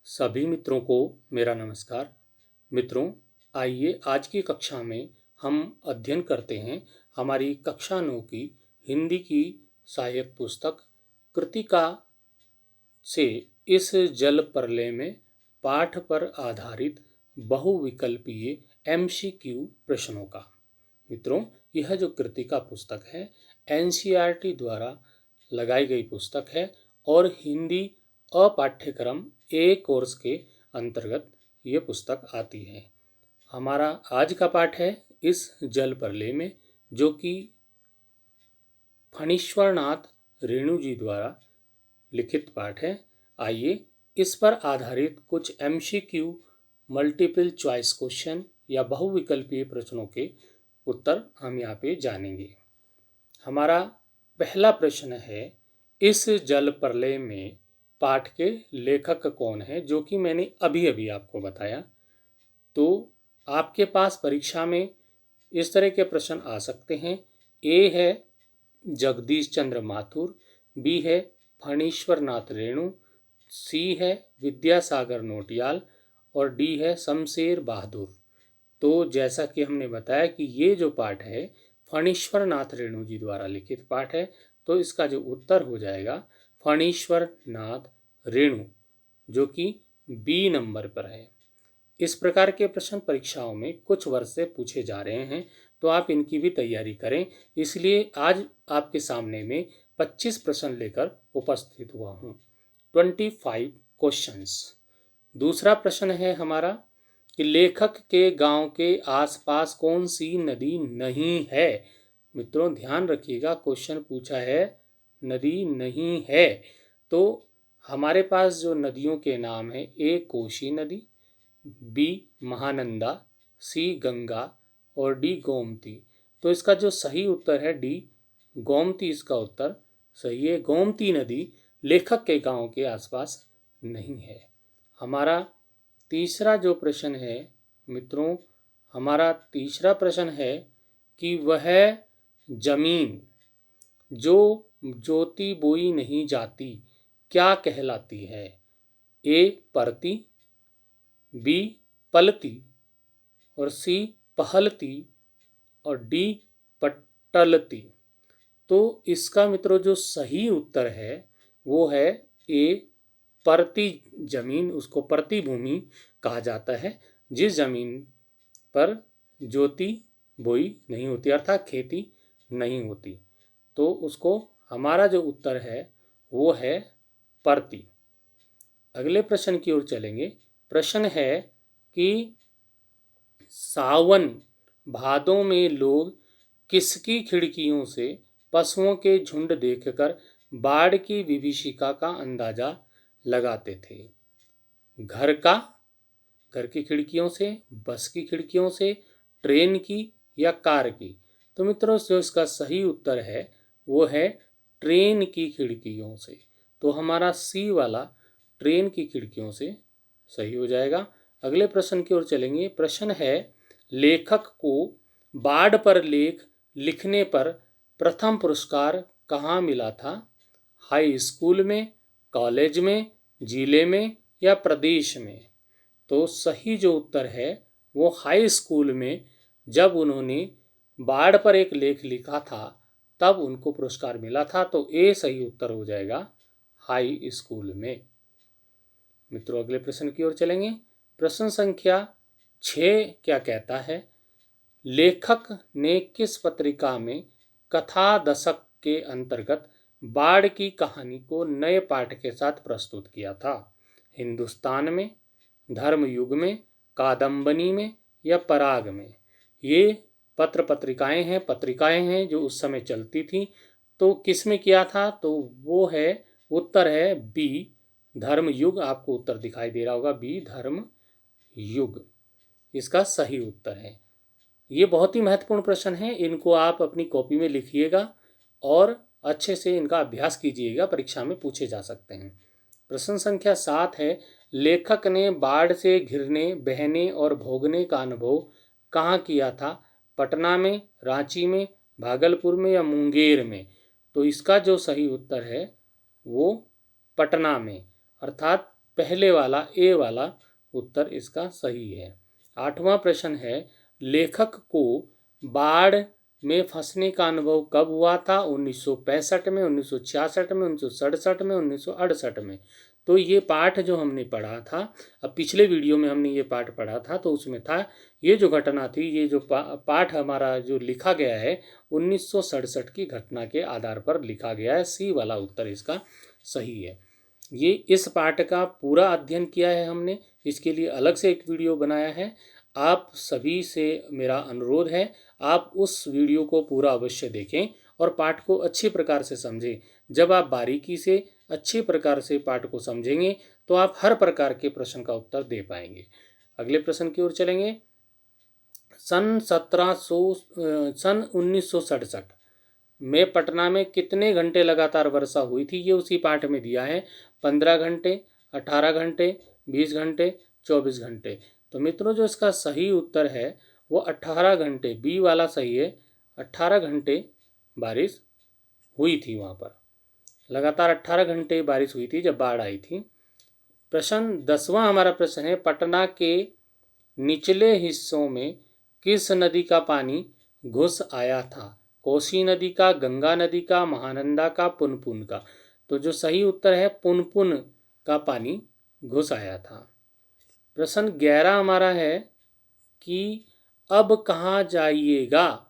सभी मित्रों को मेरा नमस्कार। मित्रों, आइए आज की कक्षा में हम अध्ययन करते हैं हमारी कक्षा 9 की हिंदी की सहायक पुस्तक कृतिका से इस जल प्रलय में पाठ पर आधारित बहुविकल्पीय एमसीक्यू प्रश्नों का। मित्रों, यह जो कृतिका पुस्तक है एनसीईआरटी द्वारा लगाई गई पुस्तक है और हिंदी अपाठ्यक्रम ए कोर्स के अंतर्गत ये पुस्तक आती है। हमारा आज का पाठ है इस जल प्रलय में, जो कि फणीश्वरनाथ रेणु जी द्वारा लिखित पाठ है। आइए इस पर आधारित कुछ एमसीक्यू मल्टीपल चॉइस क्वेश्चन या बहुविकल्पीय प्रश्नों के उत्तर हम यहाँ पे जानेंगे। हमारा पहला प्रश्न है, इस जल प्रलय में पाठ के लेखक कौन है, जो कि मैंने अभी अभी आपको बताया। तो आपके पास परीक्षा में इस तरह के प्रश्न आ सकते हैं। ए है जगदीश चंद्र माथुर, बी है फणीश्वरनाथ रेणु, सी है विद्यासागर नोटियाल और डी है शमशेर बहादुर। तो जैसा कि हमने बताया कि ये जो पाठ है फणीश्वरनाथ रेणु जी द्वारा लिखित पाठ है, तो इसका जो उत्तर हो जाएगा फणीश्वरनाथ रेणु, जो कि बी नंबर पर है। इस प्रकार के प्रश्न परीक्षाओं में कुछ वर्ष से पूछे जा रहे हैं, तो आप इनकी भी तैयारी करें। इसलिए आज आपके सामने में 25 प्रश्न लेकर उपस्थित हुआ हूँ, 25 क्वेश्चंस। दूसरा प्रश्न है हमारा कि लेखक के गांव के आसपास कौन सी नदी नहीं है। मित्रों ध्यान रखिएगा, क्वेश्चन पूछा है नदी नहीं है। तो हमारे पास जो नदियों के नाम है, ए कोशी नदी, बी महानंदा, सी गंगा और डी गोमती। तो इसका जो सही उत्तर है डी गोमती, इसका उत्तर सही है। गोमती नदी लेखक के गांव के आसपास नहीं है। हमारा तीसरा जो प्रश्न है मित्रों, हमारा तीसरा प्रश्न है कि वह जमीन जो जोती बोई नहीं जाती क्या कहलाती है। ए परती, बी पलती और सी पहलती और डी पटलती। तो इसका मित्रों जो सही उत्तर है वो है ए परती जमीन, उसको परती भूमि कहा जाता है, जिस जमीन पर जोती बोई नहीं होती अर्थात खेती नहीं होती। तो उसको हमारा जो उत्तर है वो है परती। अगले प्रश्न की ओर चलेंगे। प्रश्न है कि सावन भादों में लोग किसकी खिड़कियों से पशुओं के झुंड देखकर बाढ़ की विभीषिका का अंदाजा लगाते थे। घर की खिड़कियों से, बस की खिड़कियों से, ट्रेन की या कार की। तो मित्रों जो इसका सही उत्तर है वो है ट्रेन की खिड़कियों से। तो हमारा सी वाला ट्रेन की खिड़कियों से सही हो जाएगा। अगले प्रश्न की ओर चलेंगे। प्रश्न है, लेखक को बाढ़ पर लेख लिखने पर प्रथम पुरस्कार कहाँ मिला था। हाई स्कूल में, कॉलेज में, जिले में या प्रदेश में। तो सही जो उत्तर है वो हाई स्कूल में, जब उन्होंने बाढ़ पर एक लेख लिखा था तब उनको पुरस्कार मिला था। तो ए सही उत्तर हो जाएगा हाई स्कूल में। मित्रों अगले प्रश्न की ओर चलेंगे। प्रश्न संख्या 6 क्या कहता है, लेखक ने किस पत्रिका में कथा दशक के अंतर्गत बाढ़ की कहानी को नए पाठ के साथ प्रस्तुत किया था। हिंदुस्तान में, धर्मयुग में, कादम्बनी में या पराग में। ये पत्रिकाएं हैं जो उस समय चलती थी। तो किस में किया था, तो वो है उत्तर है बी धर्मयुग। आपको उत्तर दिखाई दे रहा होगा, बी धर्मयुग इसका सही उत्तर है। ये बहुत ही महत्वपूर्ण प्रश्न है, इनको आप अपनी कॉपी में लिखिएगा और अच्छे से इनका अभ्यास कीजिएगा, परीक्षा में पूछे जा सकते हैं। प्रश्न संख्या 7 है, लेखक ने बाढ़ से घिरने, बहने और भोगने का अनुभव कहाँ किया था। पटना में, रांची में, भागलपुर में या मुंगेर में। तो इसका जो सही उत्तर है वो पटना में, अर्थात पहले वाला ए वाला उत्तर इसका सही है। 8वां प्रश्न है, लेखक को बाढ़ में फंसने का अनुभव कब हुआ था? 1965 में, 1966 में, 1967 में, 1968 में। तो ये पाठ जो हमने पढ़ा था, अब पिछले वीडियो में हमने ये पाठ पढ़ा था, तो उसमें था ये जो घटना थी, ये जो पाठ हमारा जो लिखा गया है 1967 की घटना के आधार पर लिखा गया है। सी वाला उत्तर इसका सही है। ये इस पाठ का पूरा अध्ययन किया है हमने, इसके लिए अलग से एक वीडियो बनाया है। आप सभी से मेरा अनुरोध है, आप उस वीडियो को पूरा अवश्य देखें और पाठ को अच्छी प्रकार से समझें। जब आप बारीकी से अच्छी प्रकार से पाठ को समझेंगे तो आप हर प्रकार के प्रश्न का उत्तर दे पाएंगे। अगले प्रश्न की ओर चलेंगे। सन 1967 में पटना में कितने घंटे लगातार वर्षा हुई थी? ये उसी पाठ में दिया है। 15 घंटे, 18 घंटे, 20 घंटे, 24 घंटे। तो मित्रों, जो इसका सही उत्तर है वो 18 घंटे, बी वाला सही है। 18 घंटे बारिश हुई थी वहाँ पर, लगातार 18 घंटे बारिश हुई थी जब बाढ़ आई थी। प्रश्न 10वां हमारा प्रश्न है, पटना के निचले हिस्सों में किस नदी का पानी घुस आया था? कोसी नदी का, गंगा नदी का, महानंदा का, पुनपुन का। तो जो सही उत्तर है पुनपुन का पानी घुस आया था। प्रश्न 11 हमारा है कि अब कहाँ जाइएगा?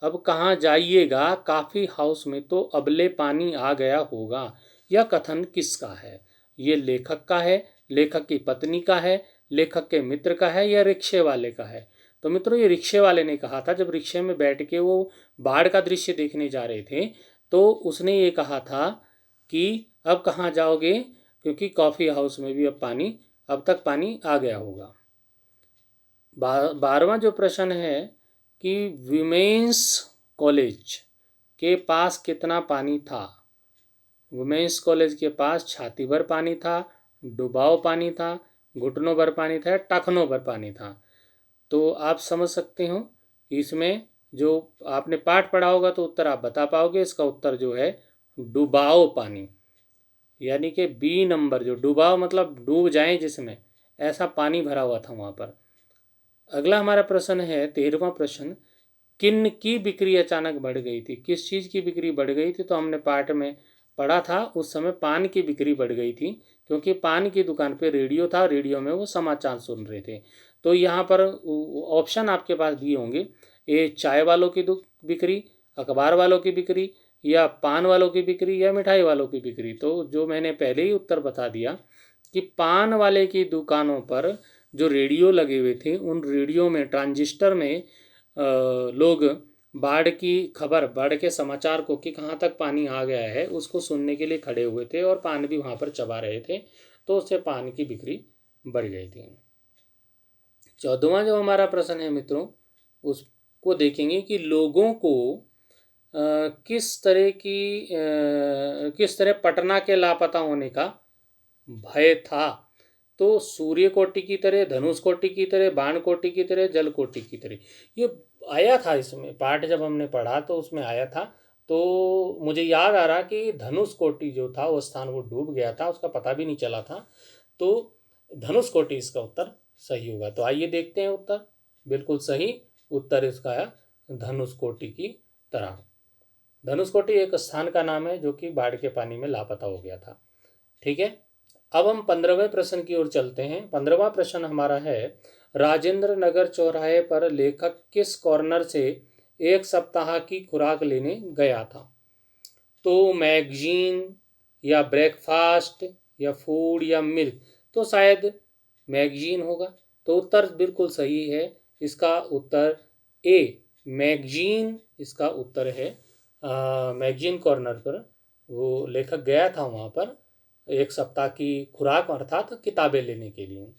अब कहाँ जाइएगा, काफ़ी हाउस में तो अबले पानी आ गया होगा। यह कथन किसका है? ये लेखक का है, लेखक की पत्नी का है, लेखक के मित्र का है, या रिक्शे वाले का है? तो मित्रों, ये रिक्शे वाले ने कहा था। जब रिक्शे में बैठ के वो बाढ़ का दृश्य देखने जा रहे थे तो उसने ये कहा था कि अब कहाँ जाओगे, क्योंकि कॉफ़ी हाउस में भी अब तक पानी आ गया होगा। 12वां जो प्रश्न है कि विमेंस कॉलेज के पास कितना पानी था? वुमेंस कॉलेज के पास छाती भर पानी था, डुबाव पानी था, घुटनों भर पानी था, टखनों भर पानी था। तो आप समझ सकते हो, इसमें जो आपने पाठ पढ़ा होगा तो उत्तर आप बता पाओगे। इसका उत्तर जो है डुबाव पानी, यानी कि बी नंबर। जो डुबाव मतलब डूब जाए जिसमें, ऐसा पानी भरा हुआ था वहाँ पर। अगला हमारा प्रश्न है 13वां प्रश्न, किन की बिक्री अचानक बढ़ गई थी? किस चीज़ की बिक्री बढ़ गई थी? तो हमने पाठ में पढ़ा था, उस समय पान की बिक्री बढ़ गई थी, क्योंकि पान की दुकान पे रेडियो था, रेडियो में वो समाचार सुन रहे थे। तो यहाँ पर ऑप्शन आपके पास दिए होंगे, ये चाय वालों की बिक्री, अखबार वालों की बिक्री, या पान वालों की बिक्री, या मिठाई वालों की बिक्री। तो जो मैंने पहले ही उत्तर बता दिया कि पान वाले की दुकानों पर जो रेडियो लगे हुए थे, उन रेडियो में, ट्रांजिस्टर में लोग बाढ़ की खबर, बाढ़ के समाचार को कि कहाँ तक पानी आ गया है, उसको सुनने के लिए खड़े हुए थे और पान भी वहाँ पर चबा रहे थे। तो उससे पान की बिक्री बढ़ गई थी। 14वां जो हमारा प्रश्न है मित्रों, उसको देखेंगे कि लोगों को किस तरह पटना के लापता होने का भय था? तो सूर्य कोटि की तरह, धनुष कोटि की तरह, बाण कोटि की तरह, जल कोटि की तरह। ये आया था, इसमें पाठ जब हमने पढ़ा तो उसमें आया था। तो मुझे याद आ रहा कि धनुष कोटि जो था वो स्थान वो डूब गया था, उसका पता भी नहीं चला था। तो धनुष कोटि इसका उत्तर सही होगा। तो आइए देखते हैं उत्तर। बिल्कुल सही उत्तर इसका है धनुष कोटि की तरह। धनुष कोटि एक स्थान का नाम है जो कि बाढ़ के पानी में लापता हो गया था। ठीक है, अब हम 15वें प्रश्न की ओर चलते हैं। 15वां प्रश्न हमारा है, राजेंद्र नगर चौराहे पर लेखक किस कॉर्नर से एक सप्ताह की खुराक लेने गया था? तो मैगजीन, या ब्रेकफास्ट, या फूड, या मिल्क। तो शायद मैगजीन होगा। तो उत्तर बिल्कुल सही है, इसका उत्तर ए मैगजीन इसका उत्तर है। मैगजीन कॉर्नर पर वो लेखक गया था वहाँ पर एक सप्ताह की खुराक अर्थात किताबें लेने के लिए।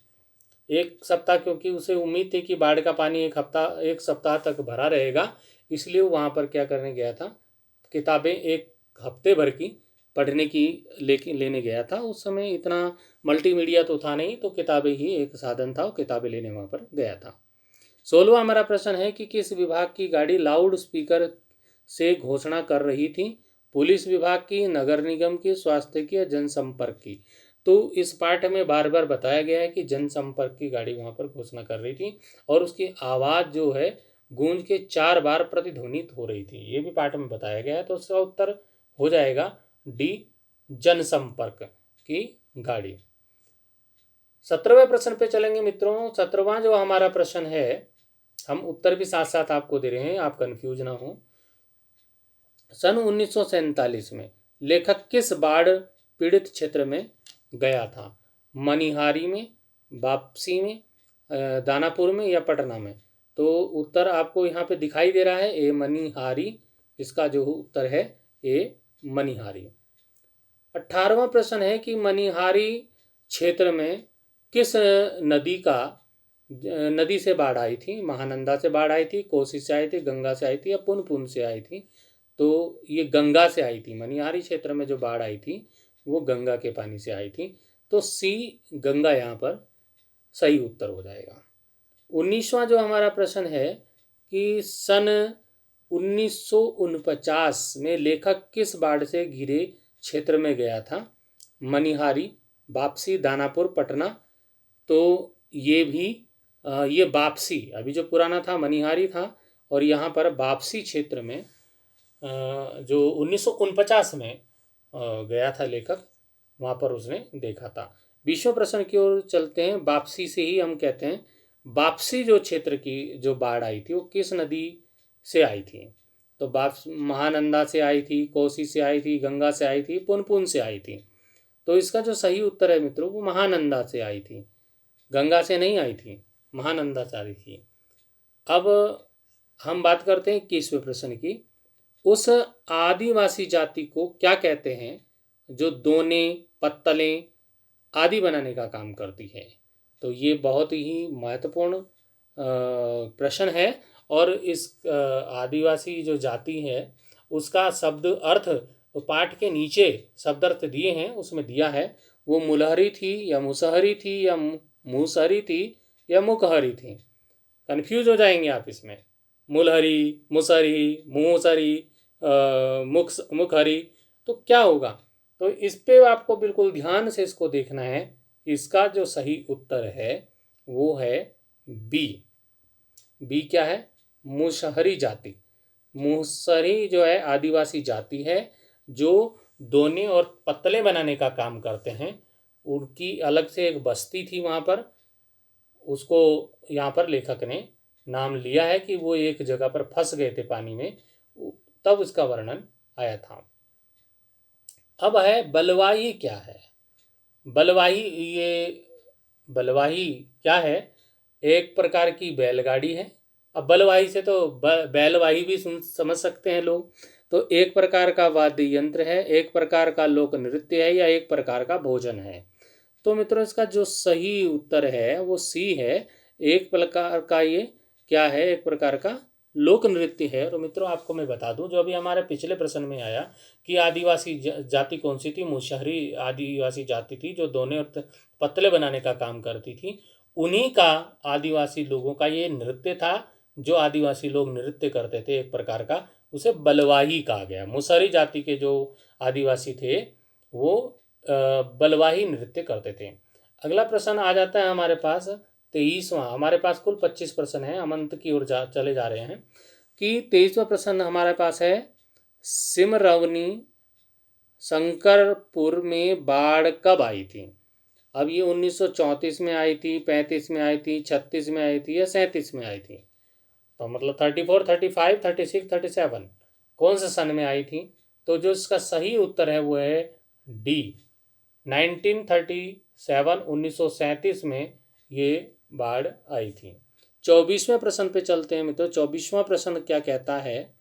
एक सप्ताह, क्योंकि उसे उम्मीद थी कि बाढ़ का पानी एक सप्ताह तक भरा रहेगा, इसलिए वो वहाँ पर क्या करने गया था, किताबें एक हफ्ते भर की पढ़ने की लेने गया था। उस समय इतना मल्टीमीडिया तो था नहीं, तो किताबें ही एक साधन था, वो किताबें लेने वहाँ पर गया था। 16वां हमारा प्रश्न है कि किस विभाग की गाड़ी लाउड स्पीकर से घोषणा कर रही थी? पुलिस विभाग की, नगर निगम की, स्वास्थ्य की, या जनसंपर्क की? तो इस पाठ में बार बार बताया गया है कि जनसंपर्क की गाड़ी वहाँ पर घोषणा कर रही थी और उसकी आवाज़ जो है गूंज के 4 बार प्रतिध्वनित हो रही थी। ये भी पाठ में बताया गया है। तो उसका उत्तर हो जाएगा डी, जनसंपर्क की गाड़ी। 17वें प्रश्न पे चलेंगे मित्रों। 17वां जो हमारा प्रश्न है, हम उत्तर भी साथ साथ आपको दे रहे हैं, आप कंफ्यूज ना हो। सन 1947 में लेखक किस बाढ़ पीड़ित क्षेत्र में गया था? मनिहारी में, वापसी में, दानापुर में या पटना में? तो उत्तर आपको यहाँ पे दिखाई दे रहा है, ए मनिहारी। इसका जो उत्तर है ए मनिहारी। 18वां प्रश्न है कि मनिहारी क्षेत्र में किस नदी से बाढ़ आई थी? महानंदा से बाढ़ आई थी, कोसी से आई थी, गंगा से आई थी या पुनपुन से आई थी? तो ये गंगा से आई थी। मनिहारी क्षेत्र में जो बाढ़ आई थी वो गंगा के पानी से आई थी। तो सी, गंगा यहाँ पर सही उत्तर हो जाएगा। 19वां जो हमारा प्रश्न है कि सन 1949 में लेखक किस बाढ़ से घिरे क्षेत्र में गया था? मनिहारी, वापसी, दानापुर, पटना? तो ये भी ये वापसी, अभी जो पुराना था मनिहारी था और यहाँ पर वापसी क्षेत्र में जो 1949 में गया था लेखक, वहाँ पर उसने देखा था। 20वें प्रश्न की ओर चलते हैं। वापसी से ही हम कहते हैं, वापसी जो क्षेत्र की जो बाढ़ आई थी वो किस नदी से आई थी? तो महानंदा से आई थी, कोसी से आई थी, गंगा से आई थी, पुनपुन से आई थी? तो इसका जो सही उत्तर है मित्रों वो महानंदा से आई थी, गंगा से नहीं आई थी, महानंदा से आई थी। अब हम बात करते हैं 21वें प्रश्न की। उस आदिवासी जाति को क्या कहते हैं जो दोने, पत्तलें आदि बनाने का काम करती है? तो ये बहुत ही महत्वपूर्ण प्रश्न है और इस आदिवासी जो जाति है उसका शब्द अर्थ पाठ के नीचे शब्द अर्थ दिए हैं, उसमें दिया है वो मुलहरी थी या मुसहरी थी या मूसहरी थी या मुकहरी थी? कन्फ्यूज हो जाएंगे आप इसमें। मुलहरी, मुसहरी, मूसहरी, मुखहरी, तो क्या होगा? तो इस पे आपको बिल्कुल ध्यान से इसको देखना है। इसका जो सही उत्तर है वो है बी। बी क्या है? मुसहरी जाति। मुसहरी जो है आदिवासी जाति है जो दोने और पत्तले बनाने का काम करते हैं। उनकी अलग से एक बस्ती थी वहाँ पर, उसको यहाँ पर लेखक ने नाम लिया है कि वो एक जगह पर फंस गए थे पानी में, तब इसका वर्णन आया था। अब है बलवाही क्या है? बलवाही, ये बलवाही क्या है? एक प्रकार की बैलगाड़ी है। अब बलवाही से तो बैलवाही भी समझ सकते हैं लोग। तो एक प्रकार का वाद्य यंत्र है, एक प्रकार का लोक नृत्य है या एक प्रकार का भोजन है? तो मित्रों इसका जो सही उत्तर है वो सी है। एक प्रकार का ये क्या है? एक प्रकार का लोक नृत्य है। तो मित्रों आपको मैं बता दूं, जो अभी हमारे पिछले प्रश्न में आया कि आदिवासी जाति कौन सी थी? मुसहरी आदिवासी जाति थी जो दोने और पतले बनाने का काम करती थी। उन्हीं का आदिवासी लोगों का ये नृत्य था, जो आदिवासी लोग नृत्य करते थे एक प्रकार का, उसे बलवाही कहा गया। मुसहरी जाति के जो आदिवासी थे वो बलवाही नृत्य करते थे। अगला प्रश्न आ जाता है हमारे पास 23वां। हमारे पास कुल 25 प्रश्न हैं, हम अंत की ओर चले जा रहे हैं कि 23वां प्रश्न हमारे पास है, सिमरवनी शंकरपुर में बाढ़ कब आई थी? अब ये 1934 में आई थी, 35 में आई थी, 36 में आई थी या 37 में आई थी? तो मतलब 34, 35, 36, 37 कौन से सन में आई थी? तो जो इसका सही उत्तर है वो है डी, 1937, 1937 में ये बाढ़ आई थी। 24वें प्रश्न पे चलते हैं मित्रों। 24वां प्रश्न क्या कहता है?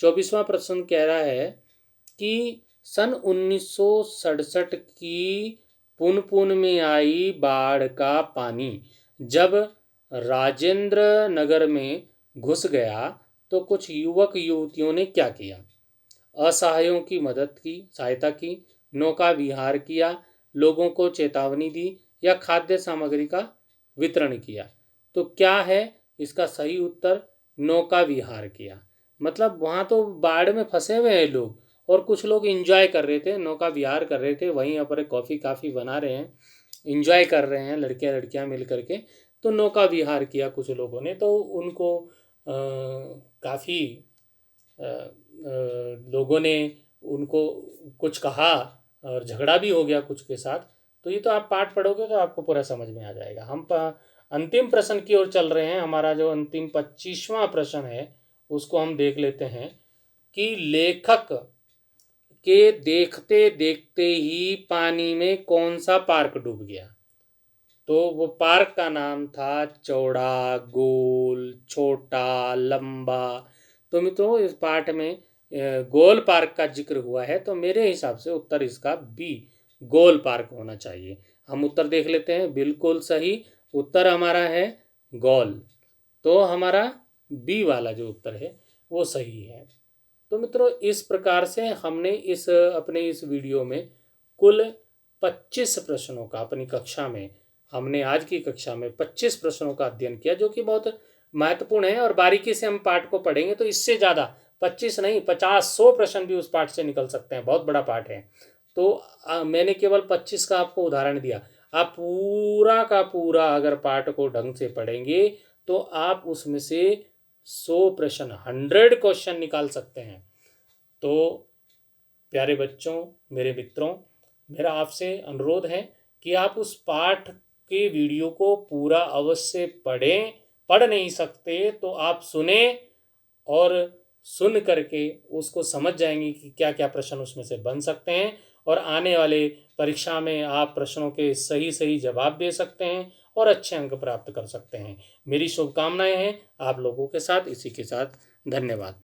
24वां प्रश्न कह रहा है कि सन 1967 की पुनपुन में आई बाढ़ का पानी जब राजेंद्र नगर में घुस गया तो कुछ युवक युवतियों ने क्या किया? असहायों की मदद की, सहायता की, नौका विहार किया, लोगों को चेतावनी दी या खाद्य सामग्री का वितरण किया? तो क्या है इसका सही उत्तर? नौका विहार किया। मतलब वहाँ तो बाढ़ में फंसे हुए हैं लोग और कुछ लोग एंजॉय कर रहे थे, नौका विहार कर रहे थे, वहीं पर कॉफ़ी काफ़ी बना रहे हैं, एंजॉय कर रहे हैं लड़कियां लड़कियां मिल करके। तो नौका विहार किया कुछ लोगों ने, तो उनको काफ़ी लोगों ने उनको कुछ कहा और झगड़ा भी हो गया कुछ के साथ। तो ये तो आप पाठ पढ़ोगे तो आपको पूरा समझ में आ जाएगा। हम अंतिम प्रश्न की ओर चल रहे हैं। हमारा जो अंतिम 25वां प्रश्न है उसको हम देख लेते हैं कि लेखक के देखते देखते ही पानी में कौन सा पार्क डूब गया। तो वो पार्क का नाम था चौड़ा, गोल, छोटा, लंबा। तो मित्रों इस पाठ में गोल पार्क का जिक्र हुआ है, तो मेरे हिसाब से उत्तर इसका बी, गोल पार्क होना चाहिए। हम उत्तर देख लेते हैं। बिल्कुल सही उत्तर हमारा है गोल। तो हमारा बी वाला जो उत्तर है वो सही है। तो मित्रों इस प्रकार से हमने अपने इस वीडियो में कुल 25 प्रश्नों का अपनी कक्षा में, हमने आज की कक्षा में 25 प्रश्नों का अध्ययन किया, जो कि बहुत महत्वपूर्ण है। और बारीकी से हम पाठ को पढ़ेंगे तो इससे ज़्यादा 25 नहीं 50-100 प्रश्न भी उस पाठ से निकल सकते हैं। बहुत बड़ा पाठ है। तो मैंने केवल 25 का आपको उदाहरण दिया। आप पूरा का पूरा अगर पाठ को ढंग से पढ़ेंगे तो आप उसमें से 100 प्रश्न, 100 क्वेश्चन निकाल सकते हैं। तो प्यारे बच्चों, मेरे मित्रों, मेरा आपसे अनुरोध है कि आप उस पाठ के वीडियो को पूरा अवश्य पढ़ें। पढ़ नहीं सकते तो आप सुने और सुन करके उसको समझ जाएंगे कि क्या क्या प्रश्न उसमें से बन सकते हैं, और आने वाले परीक्षा में आप प्रश्नों के सही सही जवाब दे सकते हैं और अच्छे अंक प्राप्त कर सकते हैं। मेरी शुभकामनाएं हैं आप लोगों के साथ। इसी के साथ धन्यवाद।